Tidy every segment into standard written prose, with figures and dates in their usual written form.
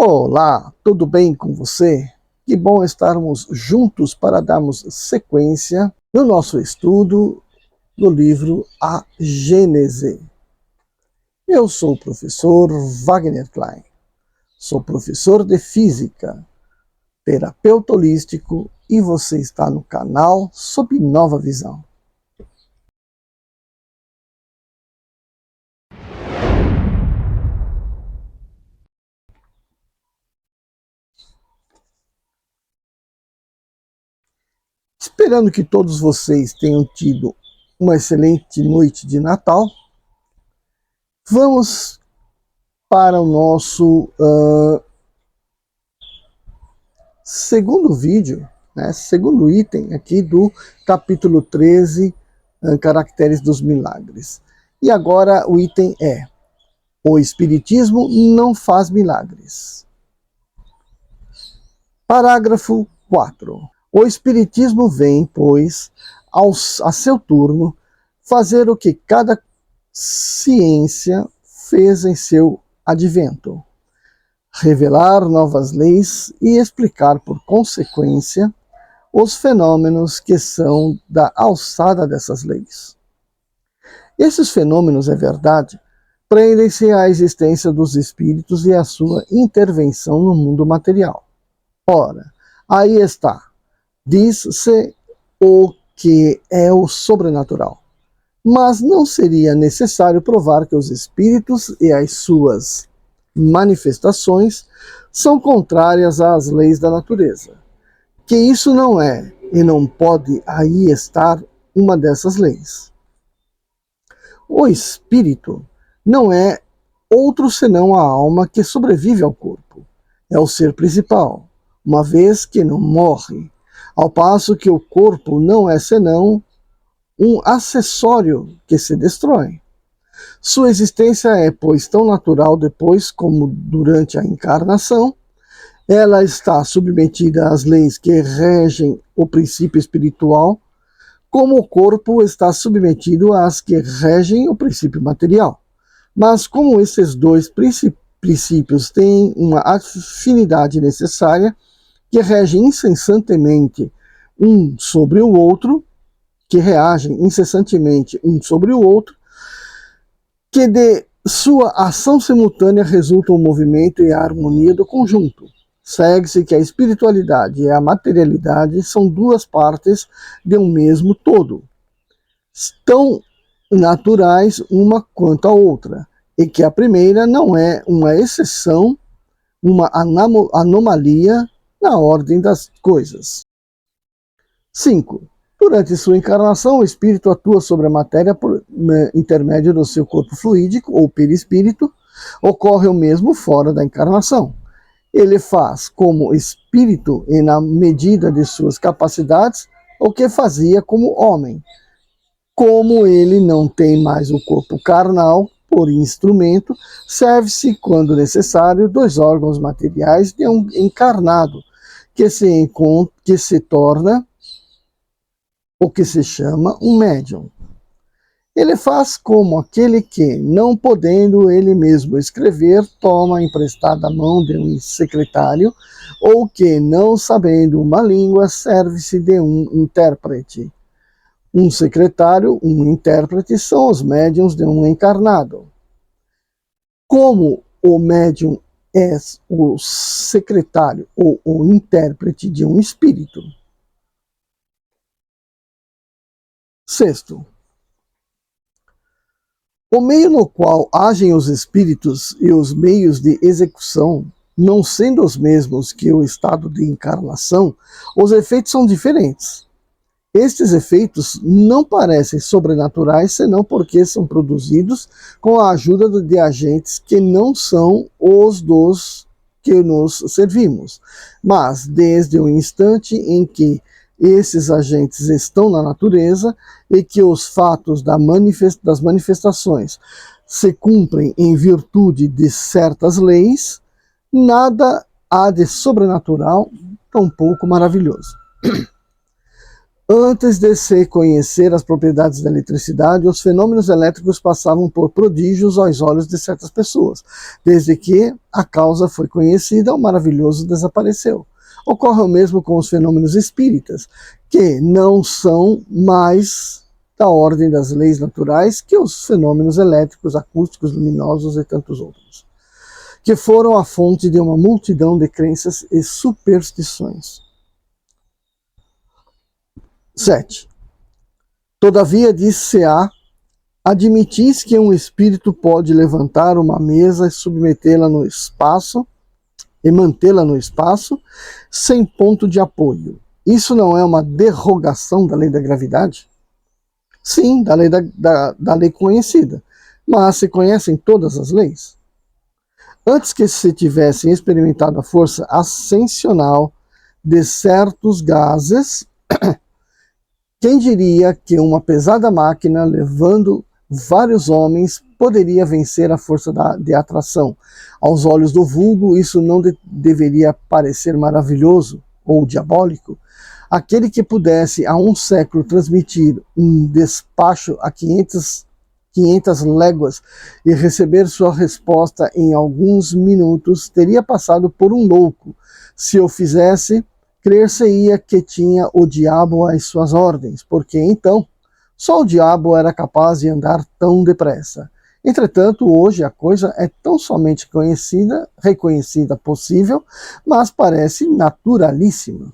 Olá, tudo bem com você? Que bom estarmos juntos para darmos sequência no nosso estudo do livro A Gênese. Eu sou o professor Wagner Klein, sou professor de Física, terapeuta holístico e você está no canal Sob Nova Visão. Esperando que todos vocês tenham tido uma excelente noite de Natal, vamos para o nosso segundo vídeo, segundo item aqui do capítulo 13, Caracteres dos Milagres. E agora o item é: o Espiritismo não faz milagres. Parágrafo 4. O Espiritismo vem, pois, a seu turno, fazer o que cada ciência fez em seu advento: revelar novas leis e explicar, por consequência, os fenômenos que são da alçada dessas leis. Esses fenômenos, é verdade, prendem-se à existência dos espíritos e à sua intervenção no mundo material. Ora, aí está. Diz-se o que é o sobrenatural. Mas não seria necessário provar que os espíritos e as suas manifestações são contrárias às leis da natureza. Que isso não é e não pode aí estar uma dessas leis. O espírito não é outro senão a alma que sobrevive ao corpo. É o ser principal, uma vez que não morre, ao passo que o corpo não é senão um acessório que se destrói. Sua existência é, pois, tão natural depois como durante a encarnação. Ela está submetida às leis que regem o princípio espiritual, como o corpo está submetido às que regem o princípio material. Mas como esses dois princípios têm uma afinidade necessária, que regem incessantemente um sobre o outro, que reagem incessantemente um sobre o outro, que de sua ação simultânea resulta o movimento e a harmonia do conjunto. Segue-se que a espiritualidade e a materialidade são duas partes de um mesmo todo, tão naturais uma quanto a outra, e que a primeira não é uma exceção, uma anomalia na ordem das coisas. 5. Durante sua encarnação, o espírito atua sobre a matéria por intermédio do seu corpo fluídico, ou perispírito. Ocorre o mesmo fora da encarnação. Ele faz, como espírito e na medida de suas capacidades, o que fazia como homem. Como ele não tem mais o corpo carnal, por instrumento, serve-se, quando necessário, dos órgãos materiais de um encarnado, que se torna o que se chama um médium. Ele faz como aquele que, não podendo ele mesmo escrever, toma emprestada a mão de um secretário, ou que, não sabendo uma língua, serve-se de um intérprete. Um secretário, um intérprete são os médiuns de um encarnado. Como o médium é o secretário ou o intérprete de um espírito. 6. O meio no qual agem os espíritos e os meios de execução, não sendo os mesmos que o estado de encarnação, os efeitos são diferentes. Estes efeitos não parecem sobrenaturais, senão porque são produzidos com a ajuda de agentes que não são os dos que nos servimos, mas desde o instante em que esses agentes estão na natureza e que os fatos das manifestações se cumprem em virtude de certas leis, nada há de sobrenatural, tampouco maravilhoso. Antes de se conhecer as propriedades da eletricidade, os fenômenos elétricos passavam por prodígios aos olhos de certas pessoas. Desde que a causa foi conhecida, o maravilhoso desapareceu. Ocorre o mesmo com os fenômenos espíritas, que não são mais da ordem das leis naturais que os fenômenos elétricos, acústicos, luminosos e tantos outros, que foram a fonte de uma multidão de crenças e superstições. 7. Todavia, disse-se-á, admitis que um espírito pode levantar uma mesa e submetê-la no espaço e mantê-la no espaço sem ponto de apoio. Isso não é uma derrogação da lei da gravidade? Sim, da lei conhecida. Mas se conhecem todas as leis? Antes que se tivessem experimentado a força ascensional de certos gases, quem diria que uma pesada máquina levando vários homens poderia vencer a força de atração? Aos olhos do vulgo, isso não deveria parecer maravilhoso ou diabólico? Aquele que pudesse há um século transmitir um despacho a 500 léguas e receber sua resposta em alguns minutos, teria passado por um louco. Se o fizesse, crer-se-ia que tinha o diabo às suas ordens, porque então só o diabo era capaz de andar tão depressa. Entretanto, hoje a coisa é tão somente reconhecida possível, mas parece naturalíssima.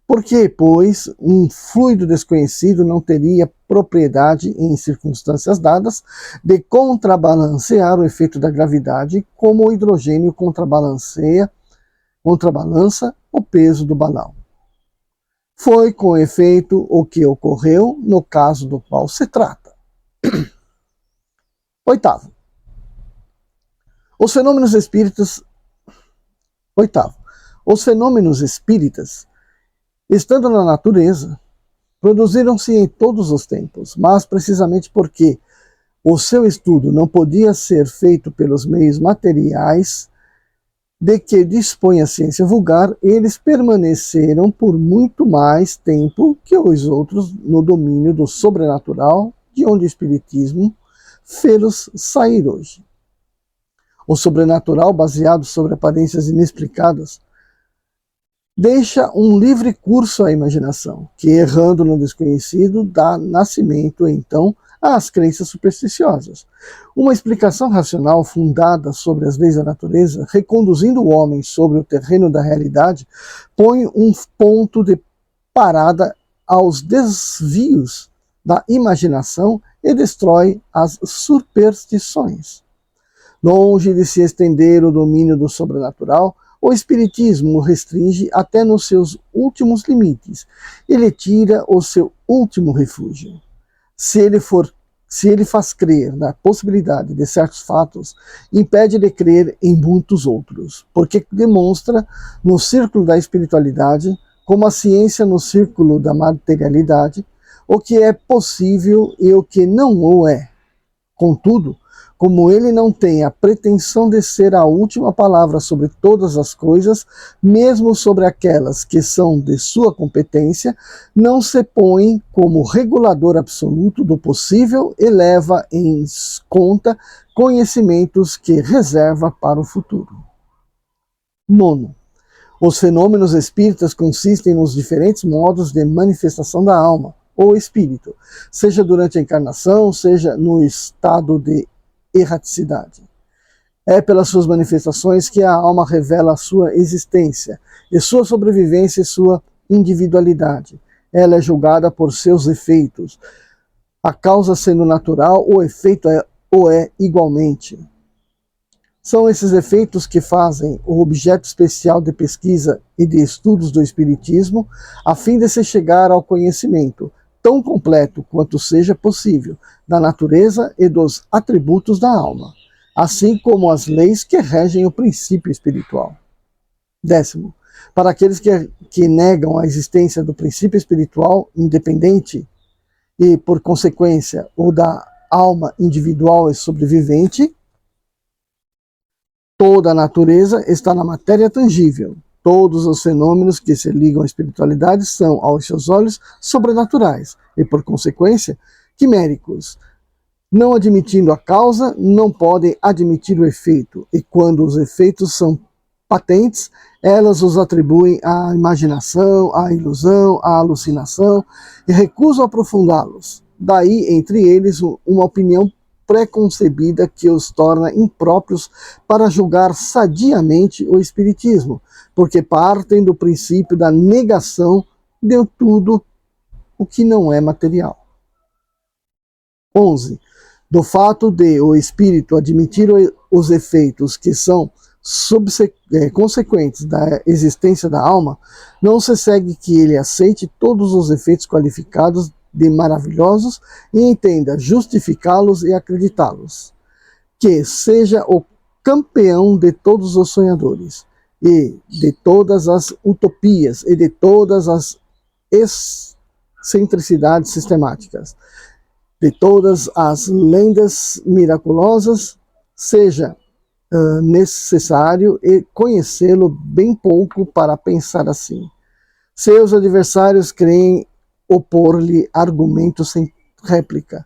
Por que, pois, um fluido desconhecido não teria propriedade, em circunstâncias dadas, de contrabalancear o efeito da gravidade, como o hidrogênio contrabalança o peso do balão? Foi, com efeito, o que ocorreu no caso do qual se trata. 8. Os fenômenos espíritas, estando na natureza, produziram-se em todos os tempos, mas precisamente porque o seu estudo não podia ser feito pelos meios materiais de que dispõe a ciência vulgar, eles permaneceram por muito mais tempo que os outros no domínio do sobrenatural, de onde o Espiritismo fê-los sair hoje. O sobrenatural, baseado sobre aparências inexplicadas, deixa um livre curso à imaginação, que, errando no desconhecido, dá nascimento, então, às crenças supersticiosas. Uma explicação racional fundada sobre as leis da natureza, reconduzindo o homem sobre o terreno da realidade, põe um ponto de parada aos desvios da imaginação e destrói as superstições. Longe de se estender o domínio do sobrenatural, o Espiritismo o restringe até nos seus últimos limites. Ele tira o seu último refúgio. Se ele faz crer na possibilidade de certos fatos, impede de crer em muitos outros, porque demonstra no círculo da espiritualidade, como a ciência no círculo da materialidade, o que é possível e o que não o é. Contudo, como ele não tem a pretensão de ser a última palavra sobre todas as coisas, mesmo sobre aquelas que são de sua competência, não se põe como regulador absoluto do possível e leva em conta conhecimentos que reserva para o futuro. 9. Os fenômenos espíritas consistem nos diferentes modos de manifestação da alma, ou espírito, seja durante a encarnação, seja no estado de erraticidade. É pelas suas manifestações que a alma revela a sua existência, e sua sobrevivência e sua individualidade. Ela é julgada por seus efeitos. A causa sendo natural, o efeito é igualmente. São esses efeitos que fazem o objeto especial de pesquisa e de estudos do Espiritismo, a fim de se chegar ao conhecimento, tão completo quanto seja possível, da natureza e dos atributos da alma, assim como as leis que regem o princípio espiritual. 10. Para aqueles que negam a existência do princípio espiritual independente e, por consequência, o da alma individual e sobrevivente, toda a natureza está na matéria tangível, Todos os fenômenos que se ligam à espiritualidade são, aos seus olhos, sobrenaturais e, por consequência, quiméricos. Não admitindo a causa, não podem admitir o efeito, e quando os efeitos são patentes, elas os atribuem à imaginação, à ilusão, à alucinação, e recusam aprofundá-los. Daí, entre eles, uma opinião preconcebida que os torna impróprios para julgar sadiamente o espiritismo, porque partem do princípio da negação de tudo o que não é material. 11. Do fato de o espírito admitir os efeitos que são consequentes da existência da alma, não se segue que ele aceite todos os efeitos qualificados de maravilhosos e entenda justificá-los e acreditá-los. Que seja o campeão de todos os sonhadores, e de todas as utopias, e de todas as excentricidades sistemáticas, de todas as lendas miraculosas, seja necessário conhecê-lo bem pouco para pensar assim. Seus adversários creem opor-lhe argumentos sem réplica,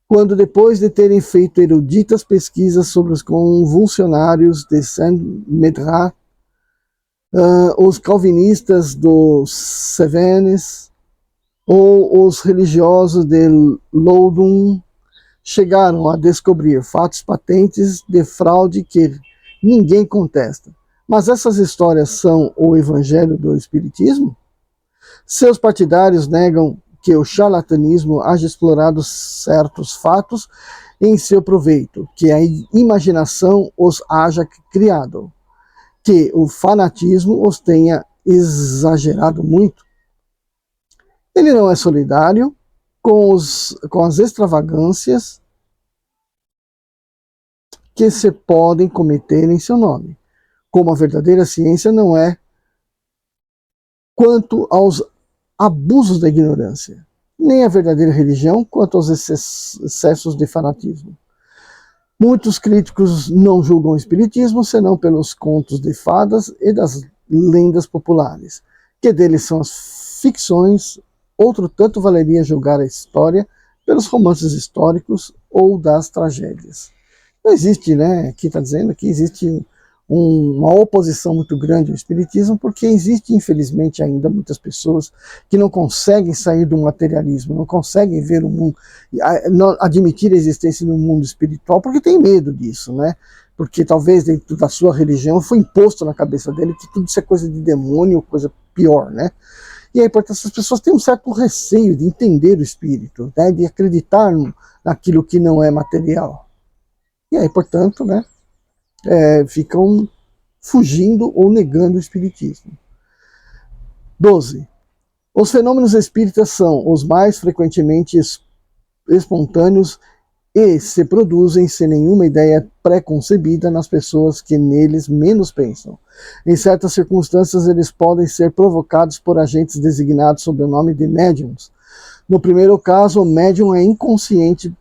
quando depois de terem feito eruditas pesquisas sobre os convulsionários de Saint-Médard, os calvinistas dos Cevennes ou os religiosos de Loudun chegaram a descobrir fatos patentes de fraude que ninguém contesta. Mas essas histórias são o evangelho do espiritismo? Seus partidários negam que o charlatanismo haja explorado certos fatos em seu proveito, que a imaginação os haja criado, que o fanatismo os tenha exagerado muito. Ele não é solidário com as extravagâncias que se podem cometer em seu nome, como a verdadeira ciência não é quanto aos abusos da ignorância, nem a verdadeira religião quanto aos excessos de fanatismo. Muitos críticos não julgam o espiritismo senão pelos contos de fadas e das lendas populares, que deles são as ficções. Outro tanto valeria julgar a história pelos romances históricos ou das tragédias. Não existe, né? Aqui está dizendo que existe uma oposição muito grande ao espiritismo, porque existe, infelizmente, ainda muitas pessoas que não conseguem sair do materialismo, não conseguem ver o mundo, admitir a existência do mundo espiritual, porque tem medo disso, né? Porque talvez dentro da sua religião foi imposto na cabeça dele que tudo isso é coisa de demônio, coisa pior, né? E aí, portanto, essas pessoas têm um certo receio de entender o espírito, né? De acreditar naquilo que não é material. E aí, portanto, né? Ficam fugindo ou negando o espiritismo. 12. Os fenômenos espíritas são os mais frequentemente espontâneos e se produzem sem nenhuma ideia pré-concebida nas pessoas que neles menos pensam. Em certas circunstâncias, eles podem ser provocados por agentes designados sob o nome de médiums. No primeiro caso, o médium é inconsciente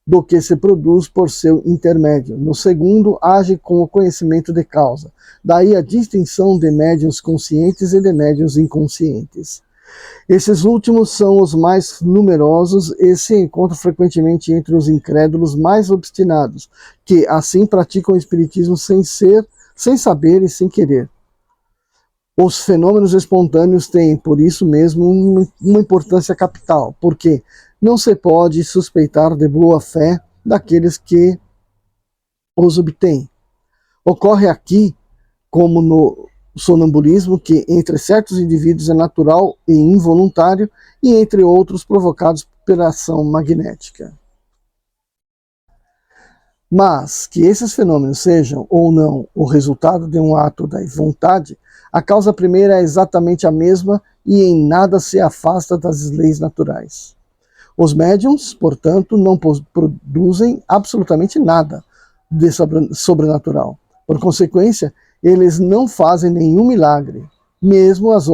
do que se produz por seu intermédio. No segundo, age com o conhecimento de causa. Daí a distinção de médiuns conscientes e de médiuns inconscientes. Esses últimos são os mais numerosos e se encontram frequentemente entre os incrédulos mais obstinados, que assim praticam o espiritismo sem saber e sem querer. Os fenômenos espontâneos têm, por isso mesmo, uma importância capital, porque não se pode suspeitar de boa fé daqueles que os obtêm. Ocorre aqui, como no sonambulismo, que entre certos indivíduos é natural e involuntário, e entre outros provocados pela ação magnética. Mas que esses fenômenos sejam ou não o resultado de um ato da vontade, a causa primeira é exatamente a mesma e em nada se afasta das leis naturais. Os médiums, portanto, não produzem absolutamente nada de sobrenatural. Por consequência, eles não fazem nenhum milagre. Mesmo as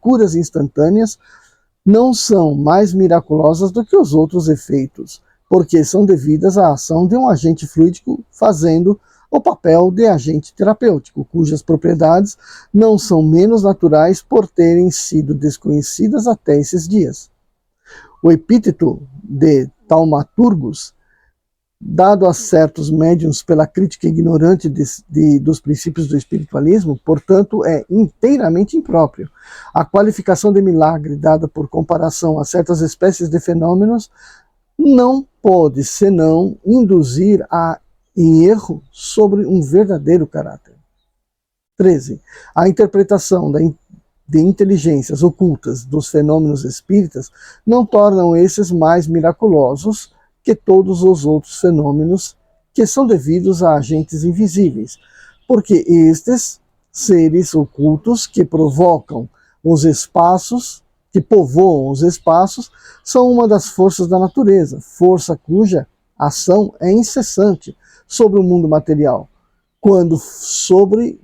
curas instantâneas não são mais miraculosas do que os outros efeitos, porque são devidas à ação de um agente fluídico fazendo o papel de agente terapêutico, cujas propriedades não são menos naturais por terem sido desconhecidas até esses dias. O epíteto de taumaturgos, dado a certos médiuns pela crítica ignorante dos princípios do espiritualismo, portanto, é inteiramente impróprio. A qualificação de milagre, dada por comparação a certas espécies de fenômenos, não pode senão induzir em erro sobre um verdadeiro caráter. 13. A interpretação de inteligências ocultas dos fenômenos espíritas não tornam esses mais miraculosos que todos os outros fenômenos que são devidos a agentes invisíveis, porque estes seres ocultos que provocam os espaços, que povoam os espaços, são uma das forças da natureza, força cuja ação é incessante sobre o mundo material, quanto sobre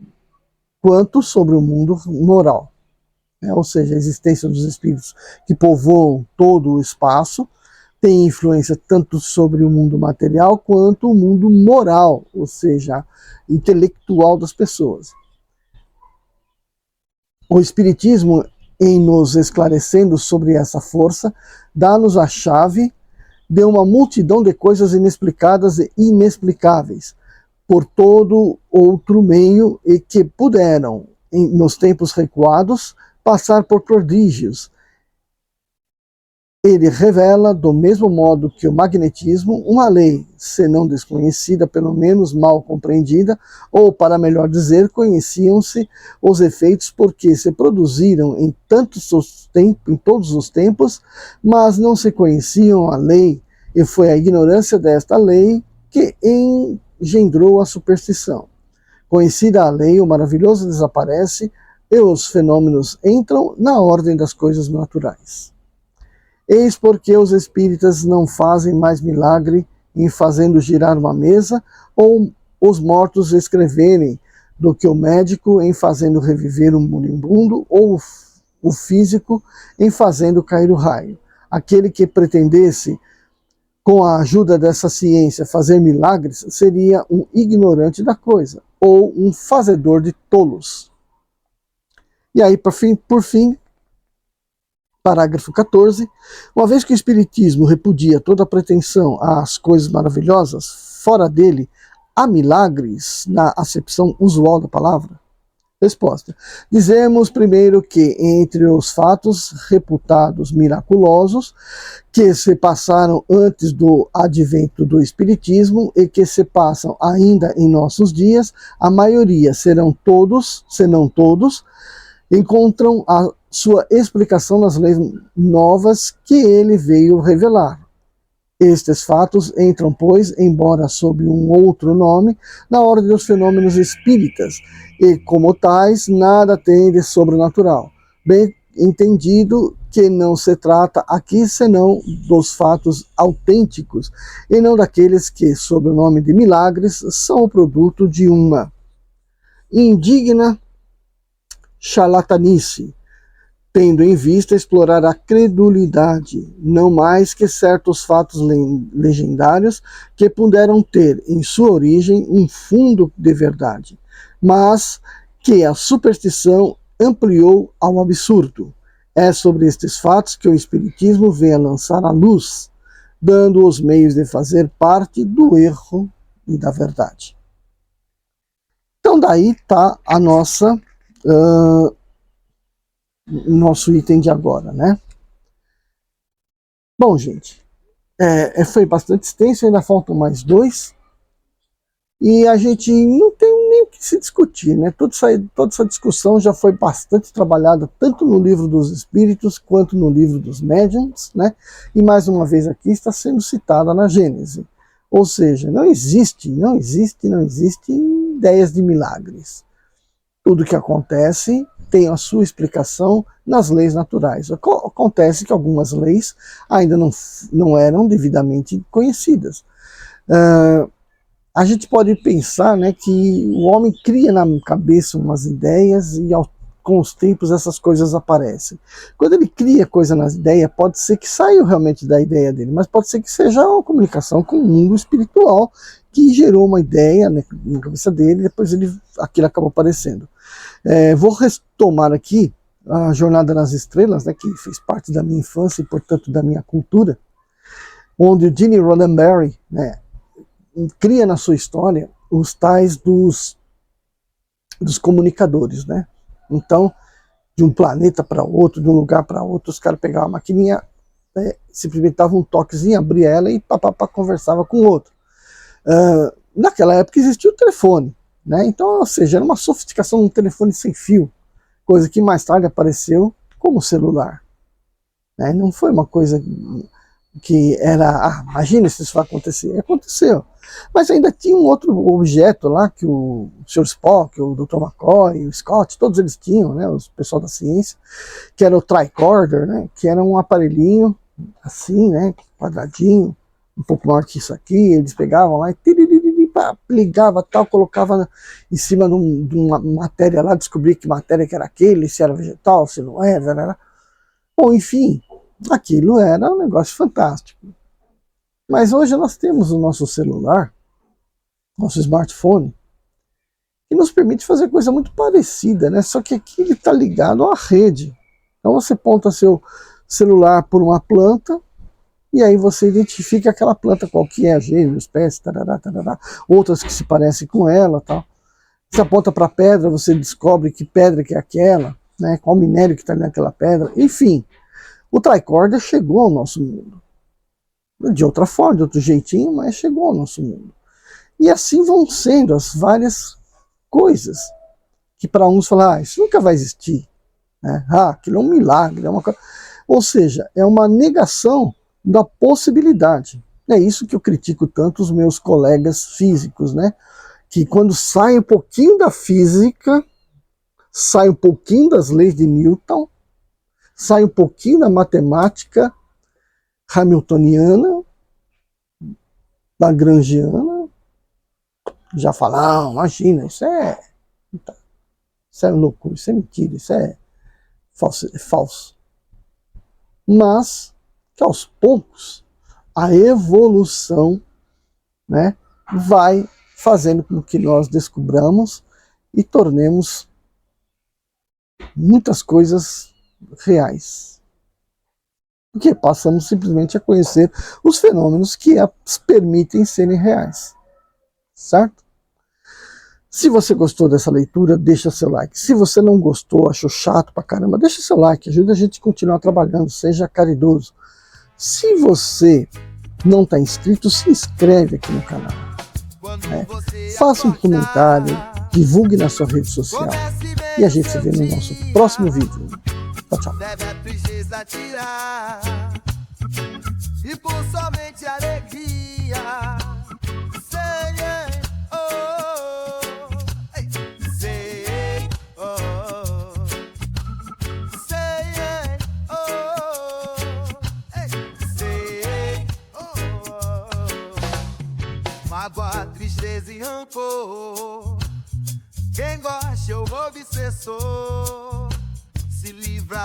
o mundo moral. Ou seja, a existência dos espíritos que povoam todo o espaço tem influência tanto sobre o mundo material quanto o mundo moral, ou seja, intelectual das pessoas. O Espiritismo, em nos esclarecendo sobre essa força, dá-nos a chave de uma multidão de coisas inexplicadas e inexplicáveis por todo outro meio e que puderam, nos tempos recuados, passar por prodígios. Ele revela, do mesmo modo que o magnetismo, uma lei, se não desconhecida, pelo menos mal compreendida, ou, para melhor dizer, conheciam-se os efeitos porque se produziram em todos os tempos, mas não se conheciam a lei, e foi a ignorância desta lei que engendrou a superstição. Conhecida a lei, o maravilhoso desaparece e os fenômenos entram na ordem das coisas naturais. Eis porque os espíritas não fazem mais milagre em fazendo girar uma mesa, ou os mortos escreverem, do que o médico em fazendo reviver um moribundo, ou o físico em fazendo cair o raio. Aquele que pretendesse, com a ajuda dessa ciência, fazer milagres, seria um ignorante da coisa, ou um fazedor de tolos. E aí, por fim, parágrafo 14. Uma vez que o Espiritismo repudia toda a pretensão às coisas maravilhosas, fora dele há milagres na acepção usual da palavra? Resposta. Dizemos primeiro que entre os fatos reputados miraculosos que se passaram antes do advento do Espiritismo e que se passam ainda em nossos dias, a maioria senão todos, encontram a sua explicação nas leis novas que ele veio revelar. Estes fatos entram, pois, embora sob um outro nome, na ordem dos fenômenos espíritas, e, como tais, nada têm de sobrenatural. Bem entendido que não se trata aqui senão dos fatos autênticos, e não daqueles que, sob o nome de milagres, são o produto de uma indigna charlatanice, tendo em vista explorar a credulidade, não mais que certos fatos legendários que puderam ter em sua origem um fundo de verdade, mas que a superstição ampliou ao absurdo. É sobre estes fatos que o Espiritismo vem a lançar a luz, dando os meios de fazer parte do erro e da verdade. Então daí está a nosso item de agora, né? Bom, gente, foi bastante extenso, ainda faltam mais 2, e a gente não tem nem o que se discutir, né? Toda essa discussão já foi bastante trabalhada, tanto no livro dos Espíritos, quanto no livro dos Médiuns, né? E mais uma vez aqui está sendo citada na Gênese. Ou seja, não existe ideias de milagres. Tudo que acontece tem a sua explicação nas leis naturais. Acontece que algumas leis ainda não eram devidamente conhecidas. A gente pode pensar, né, que o homem cria na cabeça umas ideias e com os tempos essas coisas aparecem. Quando ele cria coisa nas ideias, pode ser que saia realmente da ideia dele, mas pode ser que seja uma comunicação com o mundo espiritual que gerou uma ideia, né, na cabeça dele, depois aquilo acabou aparecendo. Vou retomar aqui a Jornada nas Estrelas, né, que fez parte da minha infância e, portanto, da minha cultura, onde o Gene Roddenberry, né, cria na sua história os tais dos comunicadores, né? Então, de um planeta para outro, de um lugar para outro, os caras pegavam a maquininha, simplesmente davam um toquezinho, abria ela e papapá, conversava com o outro. Naquela época existia o telefone, né? Então, ou seja, era uma sofisticação de um telefone sem fio, coisa que mais tarde apareceu como celular, né? Não foi uma coisa que era, imagina se isso vai acontecer. Aconteceu. Mas ainda tinha um outro objeto lá que o Sr. Spock, o Dr. McCoy, o Scott, todos eles tinham, né, o pessoal da ciência, que era o tricorder, né, que era um aparelhinho assim, né, quadradinho, um pouco maior que isso aqui, eles pegavam lá e ligava tal, colocava em cima de uma matéria lá, descobria que matéria que era aquele, se era vegetal, se não era. Bom, enfim, aquilo era um negócio fantástico. Mas hoje nós temos o nosso celular, nosso smartphone, que nos permite fazer coisa muito parecida, né? Só que aqui ele está ligado à rede. Então você aponta seu celular por uma planta e aí você identifica aquela planta, qual que é a gênero, espécie, tarará, tarará, outras que se parecem com ela, tal. Você aponta para a pedra, você descobre que pedra que é aquela, né? Qual minério que está naquela pedra, enfim. O tricorder chegou ao nosso mundo. De outra forma, de outro jeitinho, mas chegou ao nosso mundo. E assim vão sendo as várias coisas que para uns falam, isso nunca vai existir. Né? Aquilo é um milagre. É uma coisa... Ou seja, é uma negação da possibilidade. É isso que eu critico tanto os meus colegas físicos, né? Que quando sai um pouquinho da física, sai um pouquinho das leis de Newton, sai um pouquinho da matemática hamiltoniana, lagrangiana, já falam, imagina, isso é loucura, isso é mentira, isso é falso. Mas que aos poucos a evolução, né, vai fazendo com que nós descobramos e tornemos muitas coisas reais. Porque passamos simplesmente a conhecer os fenômenos que as permitem serem reais. Certo? Se você gostou dessa leitura, deixa seu like. Se você não gostou, achou chato pra caramba, deixa seu like, ajuda a gente a continuar trabalhando, seja caridoso. Se você não está inscrito, se inscreve aqui no canal. Faça um comentário, divulgue na sua rede social. E a gente se vê no nosso próximo vídeo. Tchau, tchau. E por somente alegria, sei, sei, sei, mágoa, tristeza e rancor. Quem gosta eu vou obsessor, se livrar.